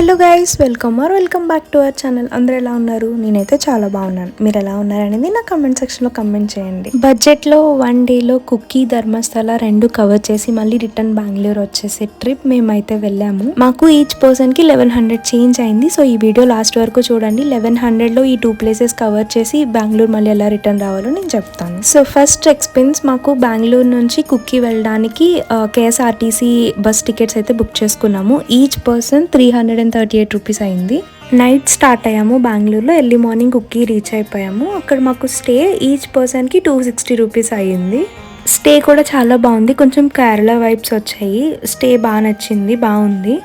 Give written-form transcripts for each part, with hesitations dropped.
Hello guys, welcome back to our channel. అందరూ ఎలా ఉన్నారు? నేనైతే చాలా బాగున్నాను. మీరు ఎలా ఉన్నారనేది నా కమెంట్ సెక్షన్లో కమెంట్ చేయండి. బడ్జెట్లో 1 డేలో కుక్కీ, ధర్మస్థల 2 కవర్ చేసి మళ్ళీ రిటర్న్ బెంగళూరు వచ్చేసి ట్రిప్ మేమైతే వెళ్ళాము. మాకు ఈచ్ పర్సన్కి 1100 చేంజ్ అయింది. సో ఈ వీడియో లాస్ట్ వరకు చూడండి. 1100లో ఈ 2 ప్లేసెస్ కవర్ చేసి బెంగళూరు మళ్ళీ ఎలా రిటర్న్ రావాలో నేను చెప్తాను. సో ఫస్ట్ ఎక్స్పెన్స్ మాకు బెంగళూరు నుంచి కుక్కీ వెళ్ళడానికి కేఎస్ఆర్టీసీ బస్ టికెట్స్ అయితే బుక్ చేసుకున్నాము. ఈచ్ పర్సన్ 338 రూపీస్ అయింది. నైట్ స్టార్ట్ అయ్యాము బెంగళూరులో, ఎర్లీ మార్నింగ్ కుక్కీ రీచ్ అయిపోయాము. అక్కడ మాకు స్టే ఈచ్ పర్సన్కి 260 రూపీస్ అయ్యింది. స్టే కూడా చాలా బాగుంది, కొంచెం కేరళ వైబ్స్ వచ్చాయి. స్టే బాగా నచ్చింది, బాగుంది.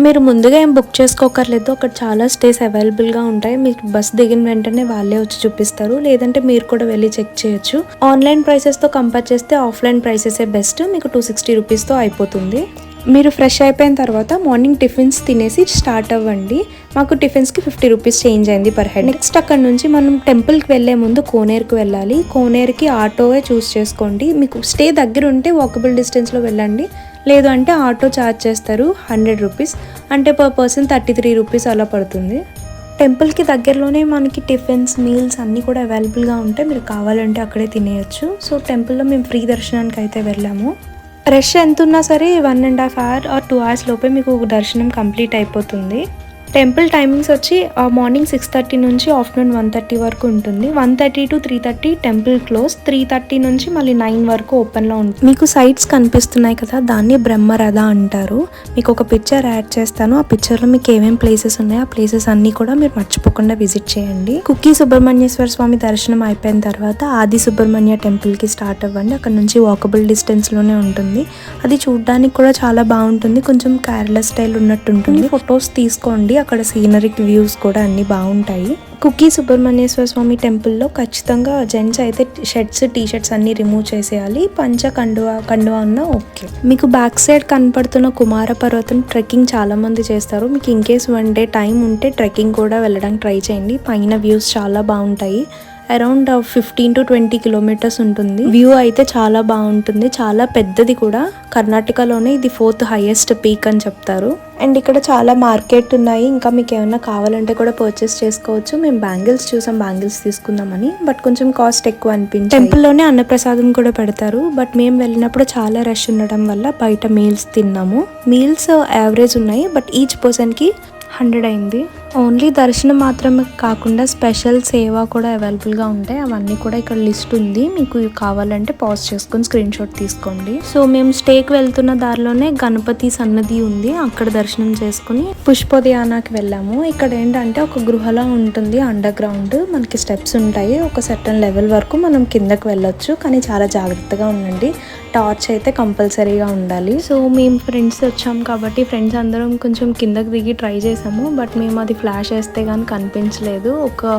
మీరు ముందుగా ఏం బుక్ చేసుకోకర్లేదు, అక్కడ చాలా స్టేస్ అవైలబుల్గా ఉంటాయి. మీకు బస్ దిగిన వెంటనే వాళ్ళే వచ్చి చూపిస్తారు, లేదంటే మీరు కూడా వెళ్ళి చెక్ చేయొచ్చు. ఆన్లైన్ ప్రైసెస్తో కంపేర్ చేస్తే ఆఫ్లైన్ ప్రైసెసే బెస్ట్. మీకు 260 రూపీస్తో అయిపోతుంది. మీరు ఫ్రెష్ అయిపోయిన తర్వాత మార్నింగ్ టిఫిన్స్ తినేసి స్టార్ట్ అవ్వండి. మాకు టిఫిన్స్కి 50 రూపీస్ చేంజ్ అయింది పర్ హెడ్. నెక్స్ట్ అక్కడ నుంచి మనం టెంపుల్కి వెళ్ళే ముందు కోనేరుకి వెళ్ళాలి. కోనేరుకి ఆటోవే చూస్ చేసుకోండి. మీకు స్టే దగ్గర ఉంటే వాకబుల్ డిస్టెన్స్లో వెళ్ళండి, లేదు అంటే ఆటో ఛార్జ్ చేస్తారు 100 రూపీస్, అంటే పర్ పర్సన్ 33 రూపీస్ అలా పడుతుంది. టెంపుల్కి దగ్గరలోనే మనకి టిఫిన్స్, మీల్స్ అన్నీ కూడా అవైలబుల్గా ఉంటాయి. మీరు కావాలంటే అక్కడే తినేయచ్చు. సో టెంపుల్లో మేము ఫ్రీ దర్శనానికి అయితే వెళ్ళాము. రష్ ఎంత ఉన్నా సరే 1.5 hour or 2 hours లోపే మీకు దర్శనం కంప్లీట్ అయిపోతుంది. టెంపుల్ టైమింగ్స్ వచ్చి మార్నింగ్ 6:30 నుంచి ఆఫ్టర్నూన్ 1:30 వరకు ఉంటుంది. 1:30 to 3:30 టెంపుల్ క్లోజ్. 3:30 నుంచి మళ్ళీ 9 వరకు ఓపెన్లో ఉంటుంది. మీకు సైట్స్ కనిపిస్తున్నాయి కదా, దాన్ని బ్రహ్మరథ అంటారు. మీకు ఒక పిక్చర్ యాడ్ చేస్తాను. ఆ పిక్చర్లో మీకు ఏమేమి ప్లేసెస్ ఉన్నాయో ఆ ప్లేసెస్ అన్నీ కూడా మీరు మర్చిపోకుండా విజిట్ చేయండి. కుక్కీ సుబ్రహ్మణ్యేశ్వర స్వామి దర్శనం అయిపోయిన తర్వాత ఆది సుబ్రహ్మణ్య టెంపుల్కి స్టార్ట్ అవ్వండి. అక్కడ నుంచి వాకబుల్ డిస్టెన్స్లోనే ఉంటుంది. అది చూడడానికి కూడా చాలా బాగుంటుంది, కొంచెం కేరళ స్టైల్ ఉన్నట్టు ఉంటుంది. ఫొటోస్ తీసుకోండి, అక్కడ సీనరిక్ వ్యూస్ కూడా అన్ని బాగుంటాయి. కుక్కీ సుబ్రహ్మణ్యేశ్వర స్వామి టెంపుల్లో ఖచ్చితంగా జెంట్స్ అయితే షర్ట్స్, టీ-షర్ట్స్ అన్ని రిమూవ్ చేసేయాలి. పంచ కండువా ఉన్న ఓకే. మీకు బ్యాక్ సైడ్ కనపడుతున్న కుమార పర్వతం ట్రెక్కింగ్ చాలా మంది చేస్తారు. మీకు ఇన్ కేస్ 1 day టైం ఉంటే ట్రెక్కింగ్ కూడా వెళ్ళడానికి ట్రై చేయండి. పైన వ్యూస్ చాలా బాగుంటాయి. అరౌండ్ 15 to 20 కిలోమీటర్స్ ఉంటుంది. వ్యూ అయితే చాలా బాగుంటుంది, చాలా పెద్దది కూడా. కర్ణాటకలోనే ఇది 4th హైయెస్ట్ పీక్ అని చెప్తారు. అండ్ ఇక్కడ చాలా మార్కెట్ ఉన్నాయి. ఇంకా మీకు ఏమైనా కావాలంటే కూడా పర్చేస్ చేసుకోవచ్చు. మేము బ్యాంగిల్స్ చూసాం, బ్యాంగిల్స్ తీసుకుందామని, బట్ కొంచెం కాస్ట్ ఎక్కువ అనిపించింది. టెంపుల్లోనే అన్నప్రసాదం కూడా పెడతారు, బట్ మేము వెళ్ళినప్పుడు చాలా రష్ ఉండడం వల్ల బయట మీల్స్ తిన్నాము. మీల్స్ యావరేజ్ ఉన్నాయి, బట్ ఈచ్ పర్సన్కి 100 అయింది. ఓన్లీ దర్శనం మాత్రమే కాకుండా స్పెషల్ సేవ కూడా అవైలబుల్గా ఉంటాయి. అవన్నీ కూడా ఇక్కడ లిస్ట్ ఉంది, మీకు కావాలంటే పాజ్ చేసుకొని స్క్రీన్ షాట్ తీసుకోండి. సో మేము స్టేకి వెళ్తున్న దారిలోనే గణపతి సన్నది ఉంది, అక్కడ దర్శనం చేసుకుని పుష్పోదయానాకి వెళ్ళాము. ఇక్కడ ఏంటంటే ఒక గృహలా ఉంటుంది అండర్ గ్రౌండ్. మనకి స్టెప్స్ ఉంటాయి, ఒక సర్టన్ లెవెల్ వరకు మనం కిందకి వెళ్ళొచ్చు, కానీ చాలా జాగ్రత్తగా ఉండండి. టార్చ్ అయితే కంపల్సరీగా ఉండాలి. సో మేము ఫ్రెండ్స్ వచ్చాం కాబట్టి ఫ్రెండ్స్ అందరం కొంచెం కిందకి దిగి ట్రై చేసాము, బట్ మేము అది ఫ్లాష్ వేస్తే కానీ కనిపించలేదు. ఒక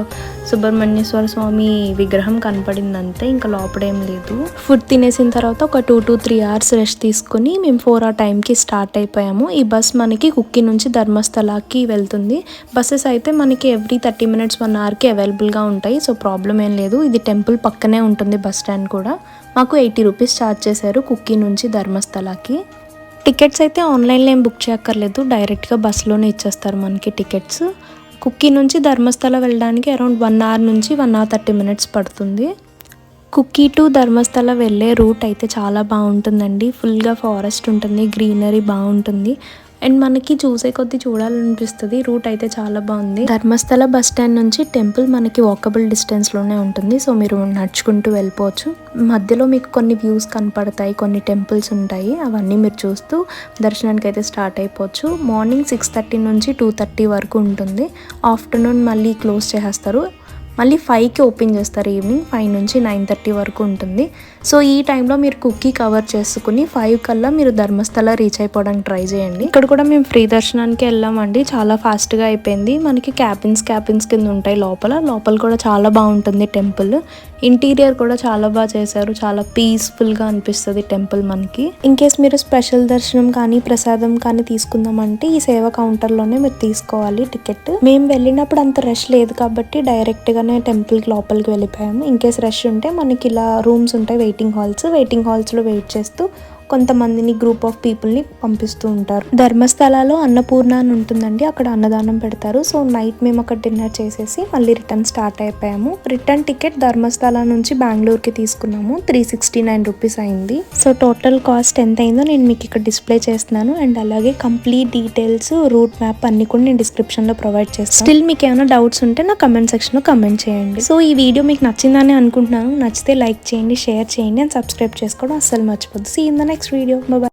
సుబ్రహ్మణ్యేశ్వర స్వామి విగ్రహం కనపడింది అంతే, ఇంకా లోపడేం లేదు. ఫుడ్ తినేసిన తర్వాత ఒక 2 to 3 hours రెస్ట్ తీసుకుని మేము 4 ఆ టైంకి స్టార్ట్ అయిపోయాము. ఈ బస్ మనకి కుక్కీ నుంచి ధర్మస్థలాకి వెళ్తుంది. బస్సెస్ అయితే మనకి ఎవ్రీ 30 minutes 1 hourకి అవైలబుల్గా ఉంటాయి. సో ప్రాబ్లం ఏం లేదు. ఇది టెంపుల్ పక్కనే ఉంటుంది బస్ స్టాండ్ కూడా. మాకు 80 రూపీస్ ఛార్జ్ చేశారు కుక్కీ నుంచి ధర్మస్థలాకి. టికెట్స్ అయితే ఆన్లైన్లో ఏం బుక్ చేయక్కర్లేదు, డైరెక్ట్గా బస్సులోనే ఇచ్చేస్తారు మనకి టికెట్స్. కుక్కీ నుంచి ధర్మస్థల వెళ్ళడానికి అరౌండ్ 1 hour నుంచి 1 hour 30 minutes పడుతుంది. కుక్కీ టు ధర్మస్థల వెళ్ళే రూట్ అయితే చాలా బాగుంటుందండి. ఫుల్గా ఫారెస్ట్ ఉంటుంది, గ్రీనరీ బాగుంటుంది, అండ్ మనకి చూసే కొద్దీ చూడాలనిపిస్తుంది. రూట్ అయితే చాలా బాగుంది. ధర్మస్థల బస్ స్టాండ్ నుంచి టెంపుల్ మనకి వాకబుల్ డిస్టెన్స్లోనే ఉంటుంది. సో మీరు నడుచుకుంటూ వెళ్ళిపోవచ్చు. మధ్యలో మీకు కొన్ని వ్యూస్ కనపడతాయి, కొన్ని టెంపుల్స్ ఉంటాయి, అవన్నీ మీరు చూస్తూ దర్శనానికి అయితే స్టార్ట్ అయిపోవచ్చు. మార్నింగ్ 6:30 నుంచి 2:30 వరకు ఉంటుంది. ఆఫ్టర్నూన్ మళ్ళీ క్లోజ్ చేసేస్తారు. మళ్ళీ 5కి ఓపెన్ చేస్తారు. ఈవినింగ్ 5 నుంచి 9:30 వరకు ఉంటుంది. సో ఈ టైంలో మీరు కుక్కీ కవర్ చేసుకుని 5 కల్లా మీరు ధర్మస్థల రీచ్ అయిపోవడానికి ట్రై చేయండి. ఇక్కడ కూడా మేము ఫ్రీ దర్శనానికి వెళ్ళామండి, చాలా ఫాస్ట్గా అయిపోయింది. మనకి క్యాబిన్స్ కింద ఉంటాయి లోపల కూడా చాలా బాగుంటుంది టెంపుల్. ఇంటీరియర్ కూడా చాలా బాగా చేశారు, చాలా పీస్ఫుల్గా అనిపిస్తుంది టెంపుల్ మనకి. ఇన్ కేస్ మీరు స్పెషల్ దర్శనం కానీ ప్రసాదం కానీ తీసుకుందామంటే ఈ సేవ కౌంటర్లోనే మీరు తీసుకోవాలి టికెట్. మేము వెళ్ళినప్పుడు అంత రష్ లేదు కాబట్టి డైరెక్ట్గానే టెంపుల్కి లోపలికి వెళ్ళిపోయాము. ఇన్ కేస్ రష్ ఉంటే మనకి ఇలా రూమ్స్ ఉంటాయి, వెయిటింగ్ హాల్స్లో వెయిట్ చేస్తూ కొంతమందిని గ్రూప్ ఆఫ్ పీపుల్ ని పంపిస్తూ ఉంటారు. ధర్మస్థలాలో అన్నపూర్ణ అని ఉంటుందండి, అక్కడ అన్నదానం పెడతారు. సో నైట్ మేము అక్కడ డిన్నర్ చేసేసి మళ్ళీ రిటర్న్ స్టార్ట్ అయిపోయాము. రిటర్న్ టికెట్ ధర్మస్థల నుంచి బెంగళూరుకి తీసుకున్నాము. 369 రూపీస్ అయింది. సో టోటల్ కాస్ట్ ఎంత అయిందో నేను మీకు ఇక్కడ డిస్ప్లే చేస్తున్నాను. అండ్ అలాగే కంప్లీట్ డీటెయిల్స్, రూట్ మ్యాప్ అన్ని కూడా నేను డిస్క్రిప్షన్ లో ప్రొవైడ్ చేస్తాను. స్టిల్ మీకు ఏమైనా డౌట్స్ ఉంటే నా కమెంట్ సెక్షన్ లో కమెంట్ చేయండి. సో ఈ వీడియో మీకు నచ్చిందని అనుకుంటున్నాను. నచ్చితే లైక్ చేయండి, షేర్ చేయండి అండ్ సబ్స్క్రైబ్ చేసుకోవడం అస్సలు మర్చిపోద్దు. See in the next video. Bye.